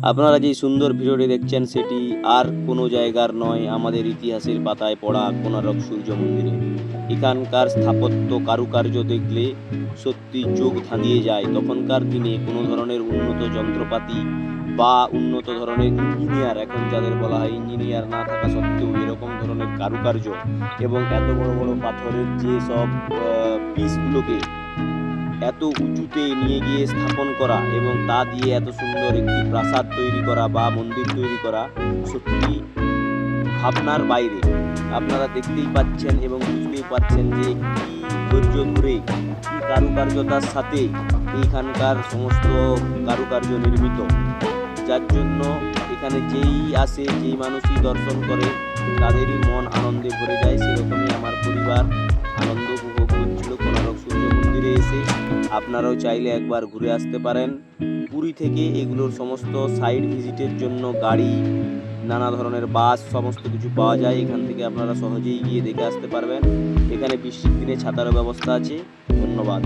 আপনারা যে সুন্দর ভিডিওটি দেখছেন সেটি আর কোনো জায়গার নয়, আমাদের ইতিহাসের পাতায় পড়া কোণারক সূর্য মন্দিরে। এখানকার স্থাপত্য কারুকার্য দেখলে সত্যি চোখ ধাঁধিয়ে যায়। তখনকার দিনে কোনো ধরনের উন্নত যন্ত্রপাতি বা উন্নত ধরনের ইঞ্জিনিয়ার, এখন যাদের বলা হয় ইঞ্জিনিয়ার, না থাকা সত্ত্বেও এরকম ধরনের কারুকার্য এবং এত বড় বড় পাথরের যে সব পিসগুলোকে এত উঁচুতে নিয়ে গিয়ে স্থাপন করা এবং তা দিয়ে এত সুন্দর একটি প্রাসাদ তৈরি করা বা মন্দির তৈরি করা সত্যি ভাবনার বাইরে। আপনারা দেখতেই পাচ্ছেন এবং বুঝতেই পারছেন যে কি ধৈর্য ধরে কি কারুকার্যতার সাথে এইখানকার সমস্ত কারুকার্য নির্মিত, যার জন্য এখানে যেই আসে, যেই মানুষই দর্শন করে তাদেরই মন আনন্দে ভরে যায়। সেরকমই আমার পরিবার আনন্দ উপভোগ করছিল কোণারক সূর্য মন্দিরে এসে। আপনারাও চাইলে একবার ঘুরে আসতে পারেন। পুরী থেকে এগুলোর সমস্ত সাইড ভিজিটের জন্য গাড়ি, নানা ধরনের বাস, সমস্ত কিছু পাওয়া যায়। এখান থেকে আপনারা সহজেই গিয়ে দেখে আসতে পারবেন। এখানে বৃষ্টির দিনে ছাতারও ব্যবস্থা আছে। ধন্যবাদ।